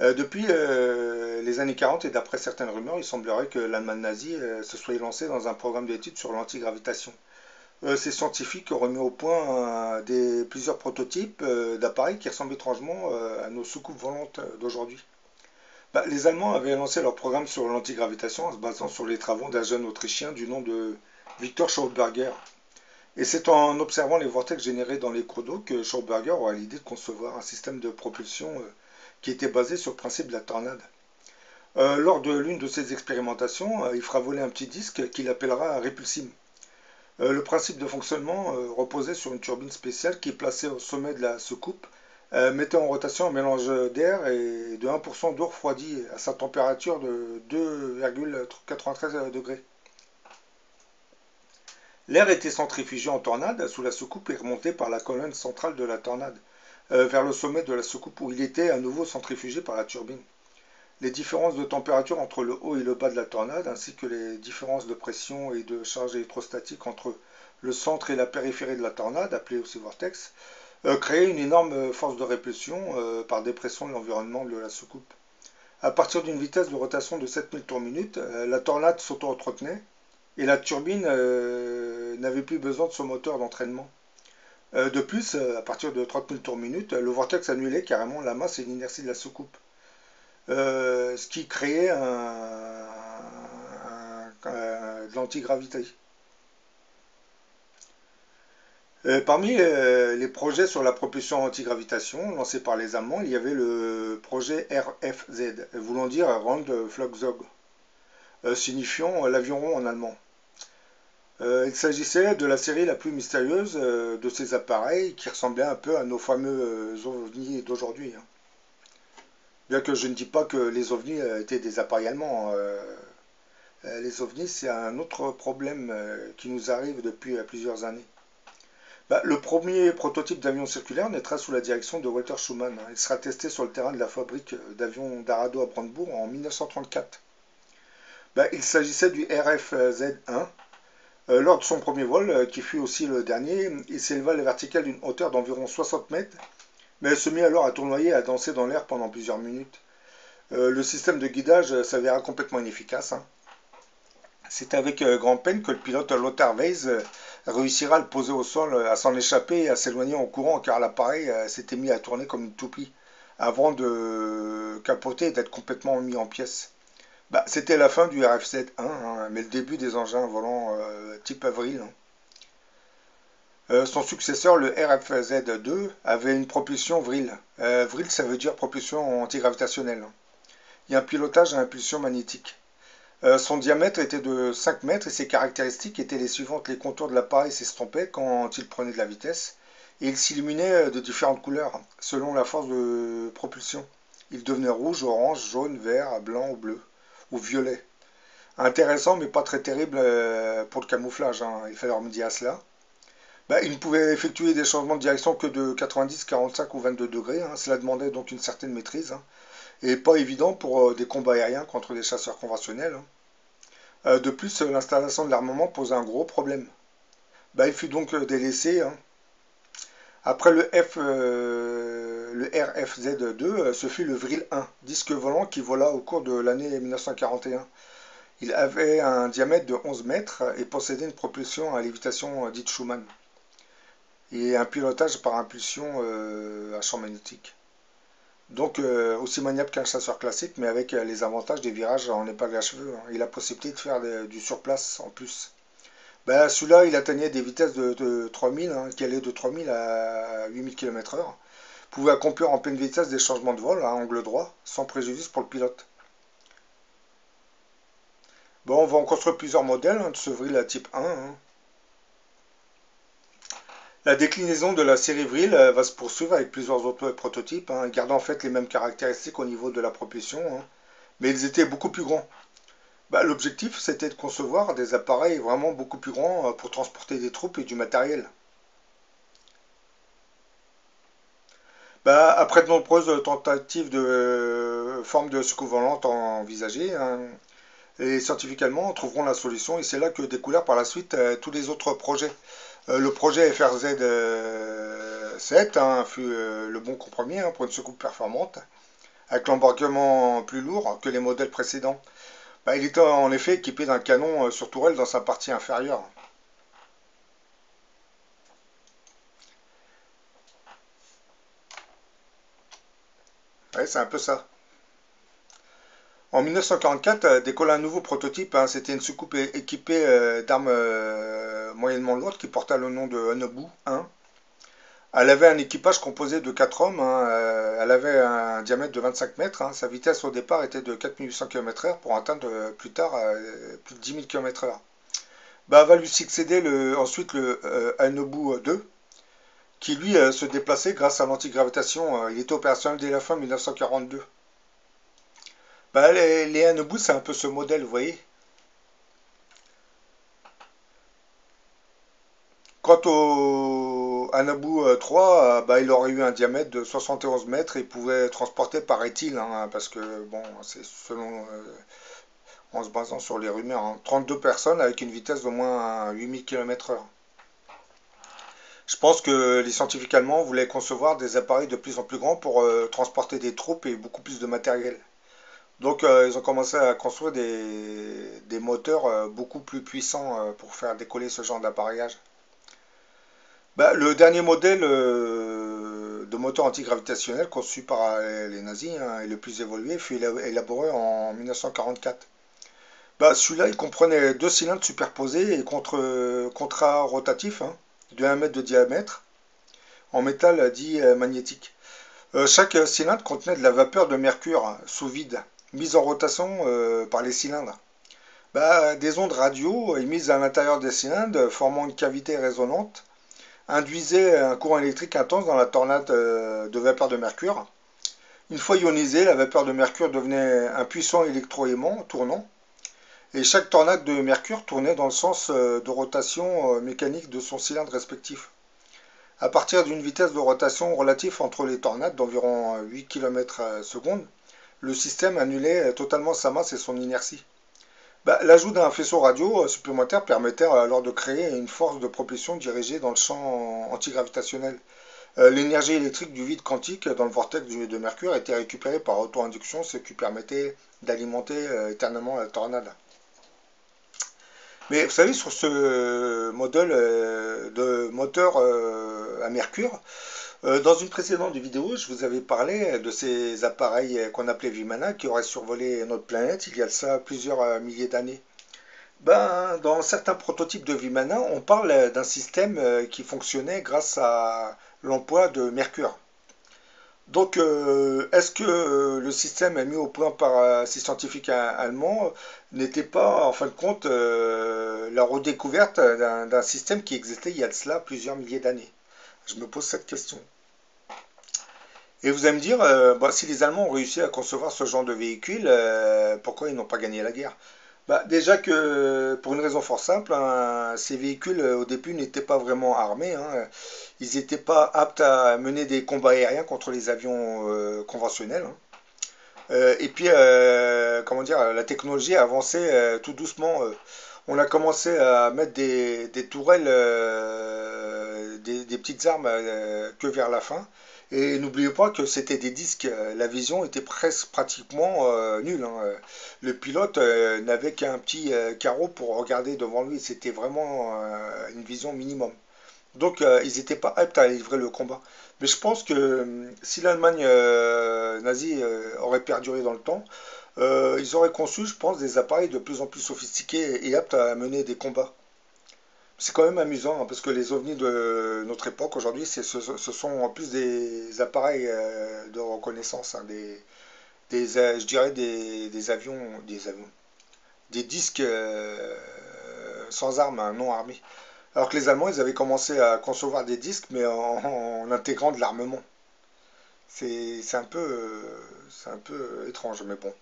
Depuis les années 40 et d'après certaines rumeurs, il semblerait que l'Allemagne nazie se soit lancée dans un programme d'études sur l'antigravitation. Ces scientifiques ont remis au point plusieurs prototypes d'appareils qui ressemblent étrangement à nos soucoupes volantes d'aujourd'hui. Les Allemands avaient lancé leur programme sur l'antigravitation en se basant sur les travaux d'un jeune Autrichien du nom de Victor Schauberger. Et c'est en observant les vortex générés dans les cours d'eau que Schauberger aura l'idée de concevoir un système de propulsion qui était basé sur le principe de la tornade. Lors de l'une de ces expérimentations, il fera voler un petit disque qu'il appellera Repulsim. Le principe de fonctionnement reposait sur une turbine spéciale qui est placée au sommet de la soucoupe, mettait en rotation un mélange d'air et de 1% d'eau refroidie à sa température de 2,93 degrés. L'air était centrifugé en tornade sous la soucoupe et remonté par la colonne centrale de la tornade vers le sommet de la soucoupe où il était à nouveau centrifugé par la turbine. Les différences de température entre le haut et le bas de la tornade, ainsi que les différences de pression et de charge électrostatique entre le centre et la périphérie de la tornade, appelée aussi vortex, créaient une énorme force de répulsion par dépression de l'environnement de la soucoupe. À partir d'une vitesse de rotation de 7000 tours minute, la tornade s'auto-entretenait et la turbine n'avait plus besoin de son moteur d'entraînement. De plus, à partir de 30 000 tours minute, le vortex annulait carrément la masse et l'inertie de la soucoupe. Ce qui créait de l'antigravité. Parmi les projets sur la propulsion antigravitation lancés par les Allemands, il y avait le projet RFZ, voulant dire Round Flugzeug, signifiant l'avion rond en allemand. Il s'agissait de la série la plus mystérieuse de ces appareils qui ressemblaient un peu à nos fameux ovnis d'aujourd'hui. Bien que je ne dis pas que les ovnis étaient des appareils allemands. Les ovnis, c'est un autre problème qui nous arrive depuis plusieurs années. Le premier prototype d'avion circulaire naîtra sous la direction de Walter Schumann. Il sera testé sur le terrain de la fabrique d'avions d'Arado à Brandebourg en 1934. Il s'agissait du RFZ-1. Lors de son premier vol, qui fut aussi le dernier, il s'éleva à la verticale d'une hauteur d'environ 60 mètres, mais se mit alors à tournoyer et à danser dans l'air pendant plusieurs minutes. Le système de guidage s'avéra complètement inefficace. C'est avec grande peine que le pilote Lothar Weiss réussira à le poser au sol, à s'en échapper et à s'éloigner en courant car l'appareil s'était mis à tourner comme une toupie avant de capoter et d'être complètement mis en pièces. C'était la fin du RFZ-1, mais le début des engins volants type Avril. Son successeur, le RFZ-2, avait une propulsion Vril. Vril, ça veut dire propulsion antigravitationnelle. Il y a un pilotage à impulsion magnétique. Son diamètre était de 5 mètres et ses caractéristiques étaient les suivantes. Les contours de l'appareil s'estompaient quand il prenait de la vitesse et il s'illuminait de différentes couleurs selon la force de propulsion. Il devenait rouge, orange, jaune, vert, blanc ou bleu ou violet. Intéressant mais pas très terrible pour le camouflage. Il fallait remédier à cela. Il ne pouvait effectuer des changements de direction que de 90, 45 ou 22 degrés. Cela demandait donc une certaine maîtrise et pas évident pour des combats aériens contre des chasseurs conventionnels. De plus, l'installation de l'armement posait un gros problème. Il fut donc délaissé. Après le RFZ-2, ce fut le Vril 1, disque volant qui vola au cours de l'année 1941. Il avait un diamètre de 11 mètres et possédait une propulsion à lévitation dite Schumann et un pilotage par impulsion à champ magnétique. Donc aussi maniable qu'un chasseur classique, mais avec les avantages des virages en épingle à cheveux et la possibilité de faire du surplace en plus. Celui-là, il atteignait des vitesses de 3000, qui allaient de 3000 à 8000 km/h. Pouvait accomplir en pleine vitesse des changements de vol à angle droit, sans préjudice pour le pilote. On va en construire plusieurs modèles de ce Vril type 1. La déclinaison de la série Vril va se poursuivre avec plusieurs autres prototypes, gardant en fait les mêmes caractéristiques au niveau de la propulsion, mais ils étaient beaucoup plus grands. L'objectif, c'était de concevoir des appareils vraiment beaucoup plus grands pour transporter des troupes et du matériel. Après de nombreuses tentatives de forme de soucoupe volante envisagées, les scientifiques allemands trouveront la solution et c'est là que découlèrent par la suite tous les autres projets. Le projet FRZ 7 fut le bon compromis pour une soucoupe performante, avec l'embarquement plus lourd que les modèles précédents. Bah, il était en effet équipé d'un canon sur tourelle dans sa partie inférieure. Ouais, c'est un peu ça. En 1944, décolle un nouveau prototype, hein. C'était une soucoupe équipée d'armes moyennement lourdes qui portait le nom de Hanobu 1. Elle avait un équipage composé de 4 hommes, hein. Elle avait un diamètre de 25 mètres, hein. Sa vitesse au départ était de 4800 km/h pour atteindre plus tard plus de 10 000 km/h. Bah, va lui succéder ensuite le Hanobu 2, qui lui se déplaçait grâce à l'antigravitation. Il était opérationnel dès la fin 1942. Bah, les Hanobu, c'est un peu ce modèle, vous voyez. Quant au Hanabu 3, bah, il aurait eu un diamètre de 71 mètres et pouvait transporter, paraît-il, hein, parce que, bon, c'est selon, en se basant sur les rumeurs, hein, 32 personnes avec une vitesse d'au moins 8000 km/h. Je pense que les scientifiques allemands voulaient concevoir des appareils de plus en plus grands pour transporter des troupes et beaucoup plus de matériel. Donc ils ont commencé à construire des moteurs beaucoup plus puissants pour faire décoller ce genre d'appareillage. Bah, le dernier modèle de moteur antigravitationnel conçu par les nazis, hein, et le plus évolué fut élaboré en 1944. Bah, celui-là, il comprenait deux cylindres superposés et contra-rotatifs, hein, de 1 mètre de diamètre en métal dit magnétique. Chaque cylindre contenait de la vapeur de mercure sous vide, mise en rotation par les cylindres. Bah, des ondes radio émises à l'intérieur des cylindres formant une cavité résonante induisait un courant électrique intense dans la tornade de vapeur de mercure. Une fois ionisée, la vapeur de mercure devenait un puissant électroaimant tournant, et chaque tornade de mercure tournait dans le sens de rotation mécanique de son cylindre respectif. À partir d'une vitesse de rotation relative entre les tornades d'environ 8 km/s, le système annulait totalement sa masse et son inertie. Bah, l'ajout d'un faisceau radio supplémentaire permettait alors de créer une force de propulsion dirigée dans le champ antigravitationnel. L'énergie électrique du vide quantique dans le vortex de Mercure était récupérée par auto-induction, ce qui permettait d'alimenter éternellement la tornade. Mais vous savez, sur ce modèle de moteur à Mercure, dans une précédente vidéo, je vous avais parlé de ces appareils qu'on appelait Vimana qui auraient survolé notre planète il y a de ça plusieurs milliers d'années. Ben, dans certains prototypes de Vimana, on parle d'un système qui fonctionnait grâce à l'emploi de mercure. Donc, est-ce que le système mis au point par ces scientifiques allemands n'était pas, en fin de compte, la redécouverte d'un système qui existait il y a de cela plusieurs milliers d'années? Je me pose cette question. Et vous allez me dire, bah, si les Allemands ont réussi à concevoir ce genre de véhicule, pourquoi ils n'ont pas gagné la guerre? Bah, déjà que, pour une raison fort simple, hein, ces véhicules au début n'étaient pas vraiment armés, hein. Ils n'étaient pas aptes à mener des combats aériens contre les avions conventionnels, hein. Et puis, comment dire, la technologie a avancé tout doucement. On a commencé à mettre des tourelles, des petites armes que vers la fin. Et n'oubliez pas que c'était des disques. La vision était presque pratiquement nulle, hein. Le pilote n'avait qu'un petit carreau pour regarder devant lui. C'était vraiment une vision minimum. Donc ils n'étaient pas aptes à livrer le combat. Mais je pense que si l'Allemagne nazie aurait perduré dans le temps, ils auraient conçu, je pense, des appareils de plus en plus sophistiqués et aptes à mener des combats. C'est quand même amusant, hein, parce que les ovnis de notre époque aujourd'hui, ce sont en plus des appareils de reconnaissance, hein, je dirais des disques sans armes, hein, non armés. Alors que les Allemands, ils avaient commencé à concevoir des disques, mais en intégrant de l'armement. C'est un peu étrange, mais bon.